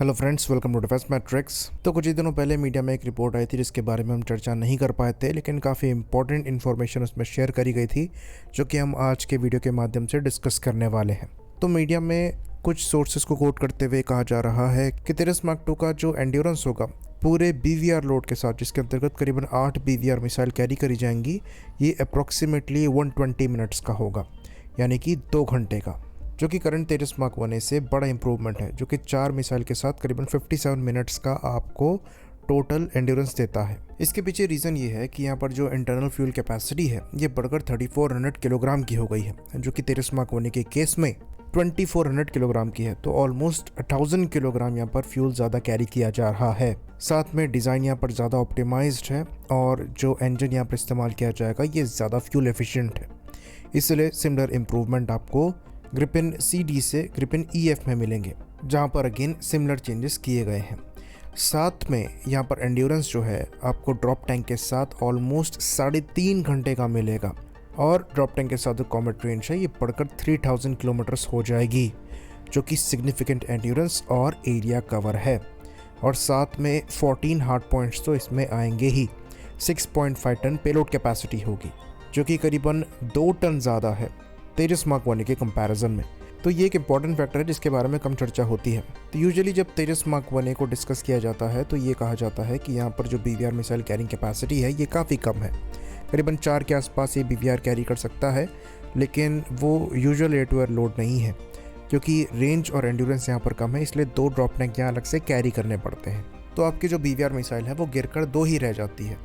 Hello friends, welcome to defence matrix. तो कुछ ही दिनों पहले मीडिया में एक रिपोर्ट आई थी जिसके बारे में हम चर्चा नहीं कर पाए थे, लेकिन काफ़ी इंपॉर्टेंट इन्फॉर्मेशन उसमें शेयर करी गई थी जो कि हम आज के वीडियो के माध्यम से डिस्कस करने वाले हैं। तो मीडिया में कुछ सोर्सेज को कोट करते हुए कहा जा रहा है कि तेजस मार्क 2 का जो एंड्योरेंस होगा पूरे BVR लोड के साथ, जिसके अंतर्गत करीबन 8 BVR मिसाइल कैरी करी जाएंगी, ये अप्रॉक्सीमेटली 120 मिनट्स का होगा, यानी कि 2 घंटे का, जो कि करंट तेजस मार्क 1 से बड़ा इंप्रूवमेंट है, जो कि 4 मिसाइल के साथ करीबन 57 मिनट्स का आपको टोटल एंड्योरेंस देता है। इसके पीछे रीज़न ये है कि यहाँ पर जो इंटरनल फ्यूल कैपेसिटी है ये बढ़कर 3400 किलोग्राम की हो गई है, जो कि तेजस मार्क 1 के केस में 2400 किलोग्राम की है। तो ऑलमोस्ट 1000 किलोग्राम यहाँ पर फ्यूल ज़्यादा कैरी किया जा रहा है। साथ में डिज़ाइन यहाँ पर ज़्यादा ऑप्टिमाइज्ड है और जो इंजन यहाँ पर इस्तेमाल किया जाएगा ये ज़्यादा फ्यूल एफिशिएंट है। इसलिए सिमिलर इम्प्रूवमेंट आपको ग्रिपेन CD से ग्रिपेन EF में मिलेंगे, जहां पर अगेन सिमिलर चेंजेस किए गए हैं। साथ में यहां पर एंड्योरेंस जो है आपको ड्रॉप टैंक के साथ ऑलमोस्ट 3.5 घंटे का मिलेगा, और ड्रॉप टैंक के साथ जो कॉमेट रेंज है ये बढ़कर 3000 किलोमीटर्स हो जाएगी, जो कि सिग्निफिकेंट एंड्योरेंस और एरिया कवर है। और साथ में 14 हार्ड पॉइंट्स तो इसमें आएंगे ही। 6.5 टन पेलोड कैपेसिटी होगी, जो कि करीबन 2 टन ज़्यादा है तेजस मार्क 1 के कंपैरिजन में। तो ये एक इंपॉर्टेंट फैक्टर है जिसके बारे में कम चर्चा होती है। तो यूजुअली जब तेजस मार्क 1 को डिस्कस किया जाता है तो ये कहा जाता है कि यहाँ पर जो BVR मिसाइल कैरिंग कैपेसिटी है ये काफ़ी कम है, करीबन 4 के आसपास ये BVR कैरी कर सकता है, लेकिन वो usual air to air load नहीं है, क्योंकि रेंज और एंड्योरेंस यहाँ पर कम है, इसलिए 2 ड्रॉप टैंक यहाँ अलग से कैरी करने पड़ते हैं। तो आपकी जो BVR मिसाइल है वो गिरकर 2 ही रह जाती है,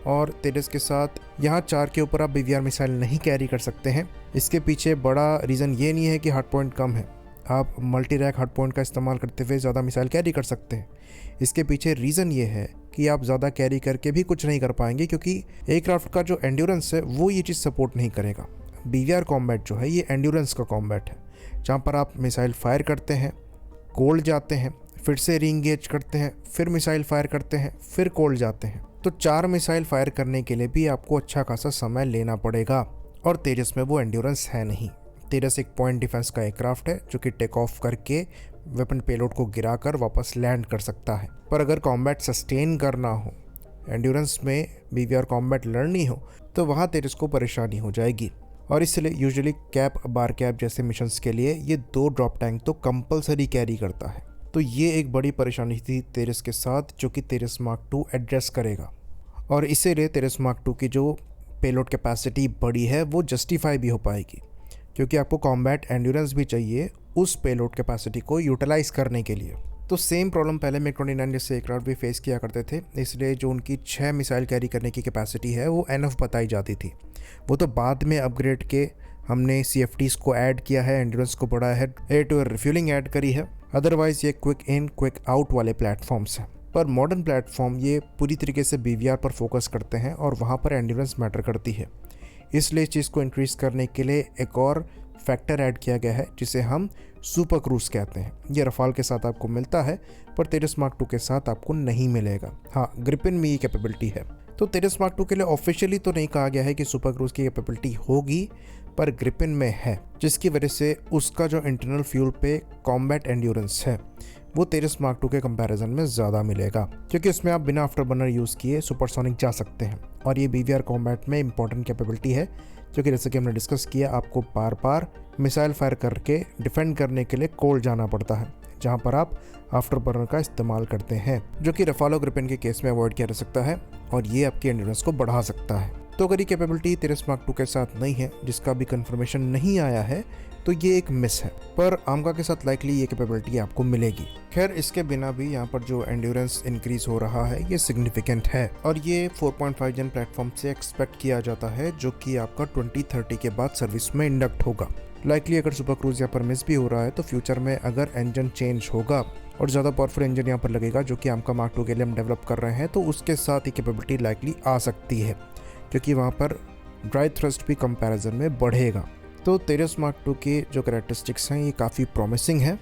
और तेजस के साथ यहाँ 4 के ऊपर आप BVR मिसाइल नहीं कैरी कर सकते हैं। इसके पीछे बड़ा रीज़न ये नहीं है कि हार्ड पॉइंट कम है, आप मल्टी रैक हार्ड पॉइंट का इस्तेमाल करते हुए ज़्यादा मिसाइल कैरी कर सकते हैं। इसके पीछे रीज़न ये है कि आप ज़्यादा कैरी करके भी कुछ नहीं कर पाएंगे, क्योंकि एयरक्राफ्ट का जो एंड्योरेंस है वो ये चीज़ सपोर्ट नहीं करेगा। BVR कॉम्बैट जो है ये एंड्योरेंस का कॉम्बैट है, जहाँ पर आप मिसाइल फायर करते हैं, कोल्ड जाते हैं, फिर से रीइंगेज करते हैं, फिर मिसाइल फायर करते हैं, फिर कोल्ड जाते हैं। तो 4 मिसाइल फायर करने के लिए भी आपको अच्छा खासा समय लेना पड़ेगा, और तेजस में वो एंड्योरेंस है नहीं। तेजस एक पॉइंट डिफेंस का एयरक्राफ्ट है जो कि टेक ऑफ करके वेपन पेलोड को गिराकर वापस लैंड कर सकता है। पर अगर कॉम्बैट सस्टेन करना हो, एंड्योरेंस में BVR कॉम्बैट लड़नी हो, तो वहाँ तेजस को परेशानी हो जाएगी। और इसलिए यूजुअली कैप बार कैप जैसे मिशंस के लिए ये 2 ड्रॉप टैंक तो कंपलसरी कैरी करता है। तो ये एक बड़ी परेशानी थी तेजस के साथ, जो कि तेजस मार्क 2 एड्रेस करेगा। और इसीलिए तेजस मार्क 2 की जो पेलोड कैपेसिटी बड़ी है वो जस्टिफाई भी हो पाएगी, क्योंकि आपको कॉम्बैट एंड्योरेंस भी चाहिए उस पेलोड कैपेसिटी को यूटिलाइज करने के लिए। तो सेम प्रॉब्लम पहले MiG-29 जैसे एयरक्राफ्ट भी फेस किया करते थे, इसलिए जो उनकी 6 मिसाइल कैरी करने की कैपेसिटी है वो एनफ बताई जाती थी। वो तो बाद में अपग्रेड के हमने CFTs को ऐड किया है, एंड्योरेंस को बढ़ाया है, air to air refuelling add करी है। अदरवाइज ये क्विक इन क्विक आउट वाले प्लेटफॉर्म्स हैं। पर मॉडर्न प्लेटफॉर्म ये पूरी तरीके से BVR पर फोकस करते हैं और वहाँ पर एंड्योरेंस मैटर करती है। इसलिए इस चीज़ को इंक्रीज़ करने के लिए एक और फैक्टर ऐड किया गया है जिसे हम सुपर क्रूज कहते हैं। ये रफाल के साथ आपको मिलता है, पर तेजस मार्क 2 के साथ आपको नहीं मिलेगा। हाँ, ग्रिपेन में ये कैपेबिलिटी है। तो तेजस मार्क 2 के लिए ऑफिशियली तो नहीं कहा गया है कि सुपर क्रूज की कैपेबिलिटी होगी, पर ग्रिपेन में है, जिसकी वजह से उसका जो इंटरनल फ्यूल पे कॉम्बैट एंड्योरेंस है वो तेजस मार्क 2 के कंपैरिजन में ज़्यादा मिलेगा, क्योंकि उसमें आप बिना आफ्टर बर्नर यूज़ किए सुपरसोनिक जा सकते हैं। और ये BVR कॉम्बैट में इंपॉर्टेंट कैपेबिलिटी है, क्योंकि जैसे कि हमने डिस्कस किया, आपको बार बार मिसाइल फायर करके डिफेंड करने के लिए कोल्ड जाना पड़ता है, जहाँ पर आप आफ्टर बर्नर का इस्तेमाल करते हैं, जो कि रफाल और ग्रिपेन के केस में अवॉइड किया जा सकता है, और ये आपकी एंड्योरेंस को बढ़ा सकता है। तो अगर ये कैपेबिलिटी तेजस मार्क 2 के साथ नहीं है, जिसका भी कंफर्मेशन नहीं आया है, तो ये एक मिस है, पर आमका के साथ लाइकली ये कैपेबिलिटी आपको मिलेगी। खैर, इसके बिना भी यहाँ पर जो एंड्योरेंस इंक्रीज हो रहा है ये सिग्निफिकेंट है, और ये 4.5 जन प्लेटफॉर्म से एक्सपेक्ट किया जाता है, जो कि आपका 2030 के बाद सर्विस में इंडक्ट होगा। लाइकली अगर सुपर क्रूज यहाँ पर मिस भी हो रहा है, तो फ्यूचर में अगर इंजन चेंज होगा और ज़्यादा पावरफुल इंजन यहाँ पर लगेगा, जो कि आमका मार्क 2 के लिए हम डेवलप कर रहे हैं, तो उसके साथ ये कैपेबिलिटी लाइकली आ सकती है, क्योंकि वहाँ पर ड्राई थ्रस्ट भी कंपैरिजन में बढ़ेगा। तो तेजस मार्क 2 के जो कैरेक्टरिस्टिक्स हैं ये काफ़ी प्रॉमिसिंग है,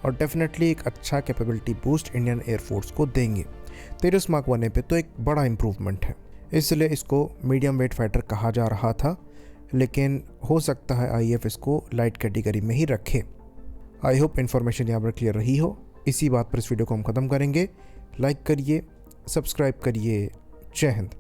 और डेफिनेटली एक अच्छा कैपेबिलिटी बूस्ट इंडियन एयरफोर्स को देंगे। तेजस मार्क 1 पे तो एक बड़ा इंप्रूवमेंट है, इसलिए इसको मीडियम वेट फाइटर कहा जा रहा था, लेकिन हो सकता है IAF इसको लाइट कैटेगरी में ही रखे। आई होप इन्फॉर्मेशन यहाँ पर क्लियर रही हो। इसी बात पर इस वीडियो को हम ख़त्म करेंगे। लाइक करिए, सब्सक्राइब करिए। जय हिंद।